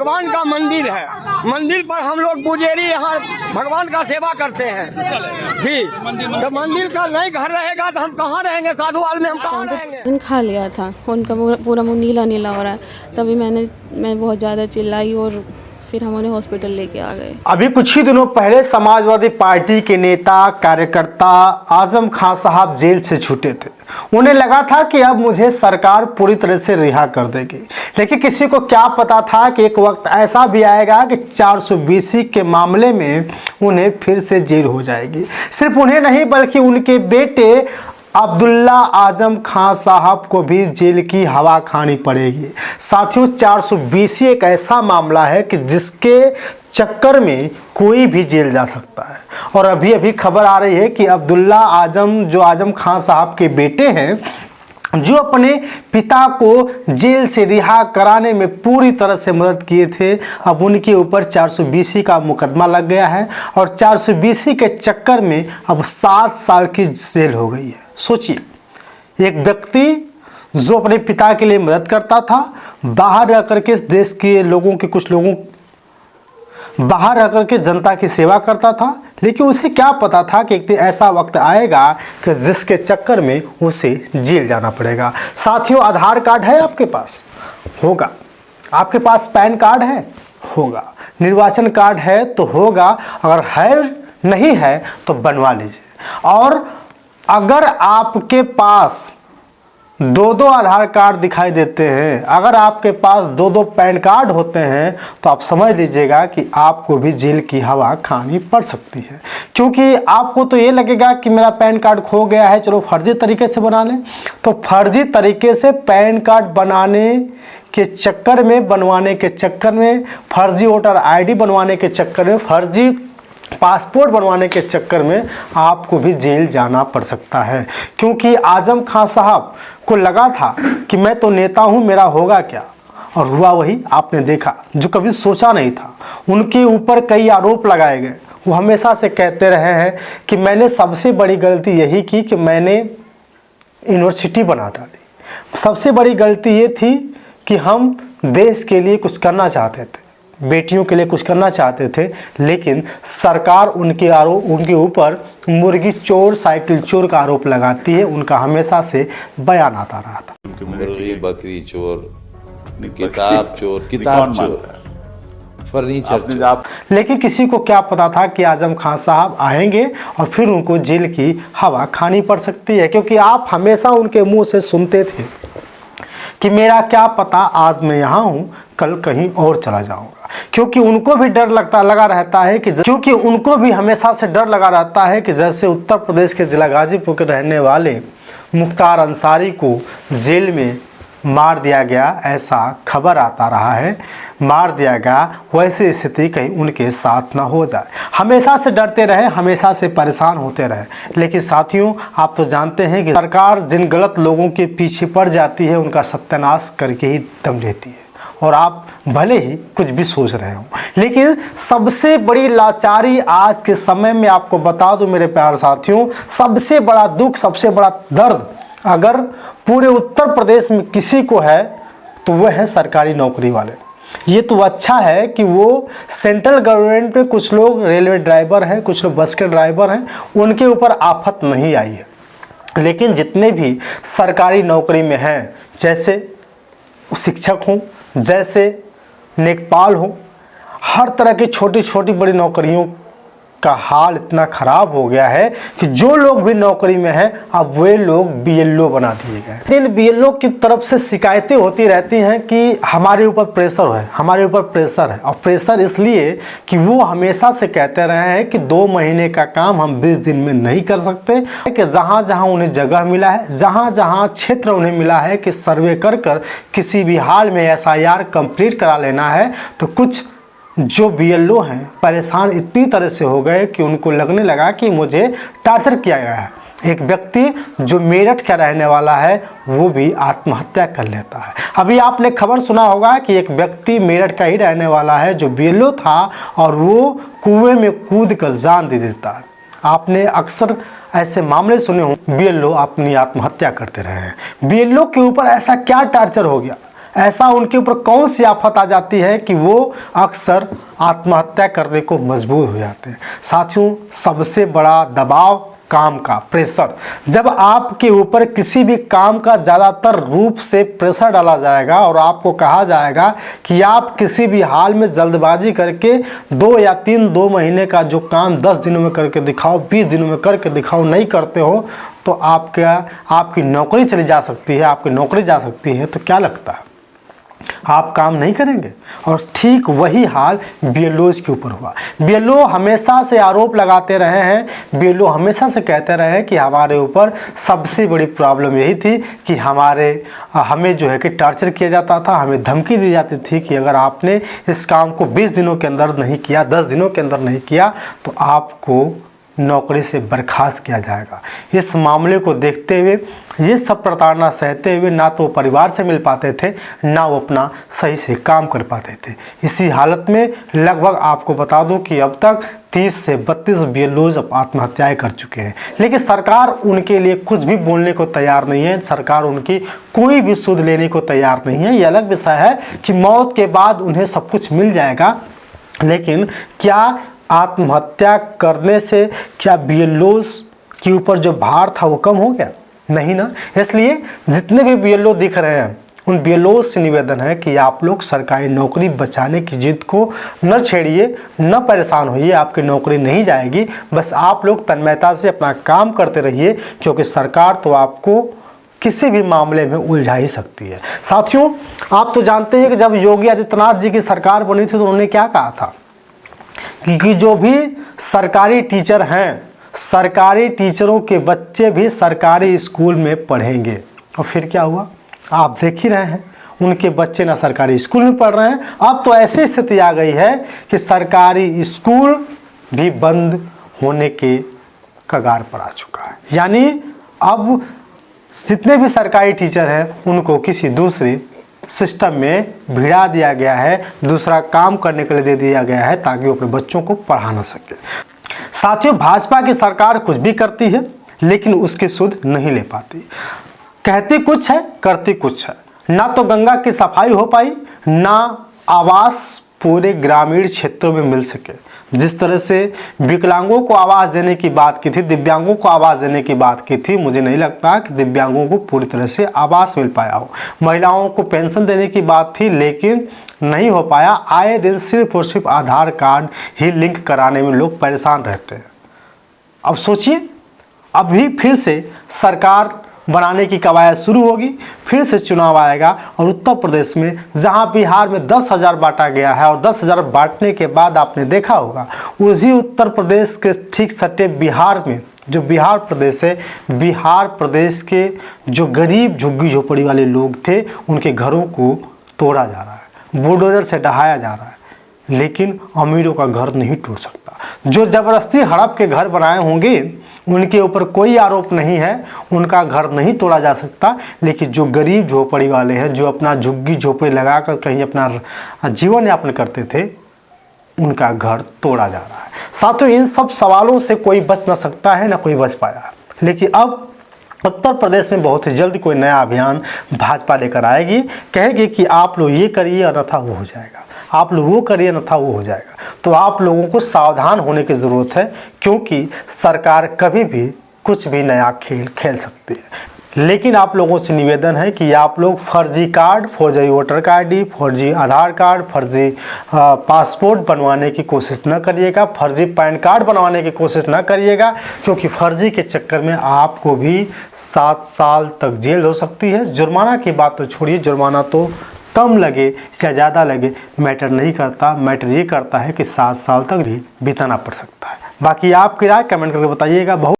भगवान का मंदिर है, मंदिर पर हम लोग पुजेरी यहाँ भगवान का सेवा करते हैं जी। तो मंदिर का नहीं घर रहेगा तो हम कहाँ रहेंगे, साधु आदमी हम कहाँ रहेंगे। खा लिया था, उनका पूरा मुँह नीला नीला हो रहा है। तभी मैं बहुत ज़्यादा चिल्लाई और फिर हम उन्हें हॉस्पिटल लेके आ गए। अभी कुछ ही दिनों पहले समाजवादी पार्टी के नेता कार्यकर्ता आजम खान साहब जेल से छूटे थे। उन्हें लगा था कि अब मुझे सरकार पूरी तरह से रिहा कर देगी, लेकिन किसी को क्या पता था कि एक वक्त ऐसा भी आएगा कि 420 के मामले में उन्हें फिर से जेल हो जाएगी। सिर्फ उन्हें नहीं बल्कि उनके बेटे अब्दुल्ला आजम खान साहब को भी जेल की हवा खानी पड़ेगी। साथियों, 420 एक ऐसा मामला है कि जिसके चक्कर में कोई भी जेल जा सकता है। और अभी अभी खबर आ रही है कि अब्दुल्ला आजम जो आजम खान साहब के बेटे हैं, जो अपने पिता को जेल से रिहा कराने में पूरी तरह से मदद किए थे, अब उनके ऊपर 420 का मुकदमा लग गया है और 420 के चक्कर में अब 7 साल की जेल हो गई है। सोचिए, एक व्यक्ति जो अपने पिता के लिए मदद करता था, बाहर रह करके देश के लोगों के कुछ लोगों बाहर रह करके जनता की सेवा करता था, लेकिन उसे क्या पता था कि एक दिन ऐसा वक्त आएगा कि जिसके चक्कर में उसे जेल जाना पड़ेगा। साथियों, आधार कार्ड है आपके पास? होगा। आपके पास पैन कार्ड है? होगा। निर्वाचन कार्ड है तो होगा, अगर है नहीं है तो बनवा लीजिए। और अगर आपके पास 2 आधार कार्ड दिखाई देते हैं, अगर आपके पास 2 पैन कार्ड होते हैं, तो आप समझ लीजिएगा कि आपको भी जेल की हवा खानी पड़ सकती है। क्योंकि आपको तो ये लगेगा कि मेरा पैन कार्ड खो गया है, चलो फर्जी तरीके से बना लें। तो फर्जी तरीके से पैन कार्ड बनाने के चक्कर में, बनवाने के चक्कर में, फर्जी वोटर ID बनवाने के चक्कर में, फर्जी पासपोर्ट बनवाने के चक्कर में आपको भी जेल जाना पड़ सकता है। क्योंकि आजम खान साहब को लगा था कि मैं तो नेता हूं, मेरा होगा क्या, और हुआ वही आपने देखा जो कभी सोचा नहीं था। उनके ऊपर कई आरोप लगाए गए। वो हमेशा से कहते रहे हैं कि मैंने सबसे बड़ी गलती यही की कि मैंने यूनिवर्सिटी बना डाली। सबसे बड़ी गलती ये थी कि हम देश के लिए कुछ करना चाहते थे, बेटियों के लिए कुछ करना चाहते थे, लेकिन सरकार उनके ऊपर मुर्गी चोर, साइकिल चोर का आरोप लगाती है। उनका हमेशा से बयान आता रहा था, मुर्गी, बकरी चोर, किताब चोर, फर्नीचर चोर। लेकिन किसी को क्या पता था कि आजम खान साहब आएंगे और फिर उनको जेल की हवा खानी पड़ सकती है। क्योंकि आप हमेशा उनके मुंह से सुनते थे कि मेरा क्या पता, आज मैं यहाँ हूँ, कल कहीं और चला जाऊंगा। क्योंकि उनको भी डर लगा रहता है क्योंकि उनको भी हमेशा से डर लगा रहता है कि जैसे उत्तर प्रदेश के जिला गाजीपुर के रहने वाले मुख्तार अंसारी को जेल में मार दिया गया, ऐसा खबर आता रहा है, मार दिया गया, वैसी स्थिति कहीं उनके साथ ना हो जाए। हमेशा से डरते रहे, हमेशा से परेशान होते रहे। लेकिन साथियों, आप तो जानते हैं कि सरकार जिन गलत लोगों के पीछे पड़ जाती है, उनका सत्यानाश करके ही दम लेती है। और आप भले ही कुछ भी सोच रहे हो, लेकिन सबसे बड़ी लाचारी आज के समय में आपको बता दूं मेरे प्यारे साथियों, सबसे बड़ा दुख, सबसे बड़ा दर्द अगर पूरे उत्तर प्रदेश में किसी को है तो वह है सरकारी नौकरी वाले। ये तो अच्छा है कि वो सेंट्रल गवर्नमेंट में कुछ लोग रेलवे ड्राइवर हैं, कुछ लोग बस के ड्राइवर हैं, उनके ऊपर आफत नहीं आई है। लेकिन जितने भी सरकारी नौकरी में हैं, जैसे शिक्षक हों, जैसे लेखपाल हो, हर तरह की छोटी छोटी बड़ी नौकरियों का हाल इतना ख़राब हो गया है कि जो लोग भी नौकरी में हैं, अब वे लोग BLO बना दिए गए। इन BLO की तरफ से शिकायतें होती रहती हैं कि हमारे ऊपर प्रेशर है, हमारे ऊपर प्रेशर है। और प्रेशर इसलिए कि वो हमेशा से कहते रहे हैं कि 2 महीने का काम हम 20 दिन में नहीं कर सकते, कि जहाँ जहाँ उन्हें जगह मिला है, जहाँ जहाँ क्षेत्र उन्हें मिला है कि सर्वे कर किसी भी हाल में SIR कंप्लीट करा लेना है, तो कुछ जो BLO हैं परेशान इतनी तरह से हो गए कि उनको लगने लगा कि मुझे टार्चर किया गया है। एक व्यक्ति जो मेरठ का रहने वाला है, वो भी आत्महत्या कर लेता है। अभी आपने खबर सुना होगा कि एक व्यक्ति मेरठ का ही रहने वाला है जो BLO था और वो कुएं में कूद कर जान दे देता है। आपने अक्सर ऐसे मामले सुने हो, BLO अपनी आत्महत्या करते रहे हैं। BLO के ऊपर ऐसा क्या टार्चर हो गया ऐसा उनके ऊपर कौन सी आफत आ जाती है कि वो अक्सर आत्महत्या करने को मजबूर हो जाते हैं। साथियों, सबसे बड़ा दबाव काम का प्रेशर। जब आपके ऊपर किसी भी काम का ज़्यादातर रूप से प्रेशर डाला जाएगा और आपको कहा जाएगा कि आप किसी भी हाल में जल्दबाजी करके 2 या 2 महीने का जो काम 10 दिनों में करके दिखाओ, 20 दिनों में करके दिखाओ, नहीं करते हो तो आपकी नौकरी चली जा सकती है, आपकी नौकरी जा सकती है। तो क्या लगता है, आप काम नहीं करेंगे? और ठीक वही हाल बीएलओ के ऊपर हुआ। बीएलओ हमेशा से आरोप लगाते रहे हैं, बीएलओ हमेशा से कहते रहे हैं कि हमारे ऊपर सबसे बड़ी प्रॉब्लम यही थी कि हमें जो है कि टॉर्चर किया जाता था, हमें धमकी दी जाती थी कि अगर आपने इस काम को 20 दिनों के अंदर नहीं किया, 10 दिनों के अंदर नहीं किया तो आपको नौकरी से बर्खास्त किया जाएगा। इस मामले को देखते हुए, ये सब प्रताड़ना सहते हुए ना तो परिवार से मिल पाते थे, ना वो अपना सही से काम कर पाते थे। इसी हालत में लगभग आपको बता दूं कि अब तक 30 से 32 बीएलओज आत्महत्याएं कर चुके हैं, लेकिन सरकार उनके लिए कुछ भी बोलने को तैयार नहीं है। सरकार उनकी कोई भी सुध लेने को तैयार नहीं है। ये अलग विषय है कि मौत के बाद उन्हें सब कुछ मिल जाएगा, लेकिन क्या आत्महत्या करने से क्या बीएलओज के ऊपर जो भार था वो कम हो गया? नहीं ना। इसलिए जितने भी बीएलओ दिख रहे हैं उन बीएलओ से निवेदन है कि आप लोग सरकारी नौकरी बचाने की जिद को न छेड़िए, न परेशान होइए, आपकी नौकरी नहीं जाएगी। बस आप लोग तन्मयता से अपना काम करते रहिए, क्योंकि सरकार तो आपको किसी भी मामले में उलझा ही सकती है। साथियों, आप तो जानते हैं कि जब योगी आदित्यनाथ जी की सरकार बनी थी तो उन्होंने क्या कहा था कि जो भी सरकारी टीचर हैं, सरकारी टीचरों के बच्चे भी सरकारी स्कूल में पढ़ेंगे। और फिर क्या हुआ, आप देख ही रहे हैं, उनके बच्चे ना सरकारी स्कूल में पढ़ रहे हैं। अब तो ऐसी स्थिति आ गई है कि सरकारी स्कूल भी बंद होने के कगार पर आ चुका है। यानी अब जितने भी सरकारी टीचर हैं उनको किसी दूसरे सिस्टम में भिड़ा दिया गया है, दूसरा काम करने के लिए दे दिया गया है ताकि वो अपने बच्चों को पढ़ा ना सके। साथियों, भाजपा की सरकार कुछ भी करती है लेकिन उसकी सुध नहीं ले पाती। कहती कुछ है, करती कुछ है। ना तो गंगा की सफाई हो पाई, ना आवास पूरे ग्रामीण क्षेत्रों में मिल सके। जिस तरह से विकलांगों को आवाज़ देने की बात की थी, दिव्यांगों को आवाज़ देने की बात की थी, मुझे नहीं लगता कि दिव्यांगों को पूरी तरह से आवास मिल पाया हो। महिलाओं को पेंशन देने की बात थी लेकिन नहीं हो पाया। आए दिन सिर्फ और सिर्फ आधार कार्ड ही लिंक कराने में लोग परेशान रहते हैं। अब सोचिए, अभी फिर से सरकार बनाने की कवायद शुरू होगी, फिर से चुनाव आएगा और उत्तर प्रदेश में जहां बिहार में 10,000 बांटा गया है और 10,000 बांटने के बाद आपने देखा होगा उसी उत्तर प्रदेश के ठीक सटे बिहार में, जो बिहार प्रदेश है, बिहार प्रदेश के जो गरीब झुग्गी झोपड़ी वाले लोग थे उनके घरों को तोड़ा जा रहा है, बुलडोजर से ढहाया जा रहा है, लेकिन अमीरों का घर नहीं टूट सकता। जो जबरदस्ती हड़प के घर बनाए होंगे उनके ऊपर कोई आरोप नहीं है, उनका घर नहीं तोड़ा जा सकता, लेकिन जो गरीब झोपड़ी वाले हैं, जो अपना झुग्गी झोपड़ी लगाकर कहीं अपना जीवन यापन करते थे, उनका घर तोड़ा जा रहा है। साथियों, इन सब सवालों से कोई बच ना सकता है, ना कोई बच पाया। लेकिन अब उत्तर प्रदेश में बहुत ही जल्द कोई नया अभियान भाजपा लेकर आएगी, कहेगी कि आप लोग ये करिए अन्यथा वो हो जाएगा, आप लोग वो करिए अन्यथा वो हो जाएगा। तो आप लोगों को सावधान होने की ज़रूरत है, क्योंकि सरकार कभी भी कुछ भी नया खेल खेल सकती है। लेकिन आप लोगों से निवेदन है कि आप लोग फर्जी कार्ड, फर्जी वोटर कार्ड, फर्जी आधार कार्ड, फर्जी पासपोर्ट बनवाने की कोशिश न करिएगा, फर्जी पैन कार्ड बनवाने की कोशिश न करिएगा, क्योंकि फर्जी के चक्कर में आपको भी 7 साल तक जेल हो सकती है। जुर्माना की बात तो छोड़िए, जुर्माना तो कम लगे या ज़्यादा लगे मैटर नहीं करता, मैटर ये करता है कि 7 साल तक भी बिताना पड़ सकता है। बाकी आपकी राय कमेंट करके बताइएगा। बहुत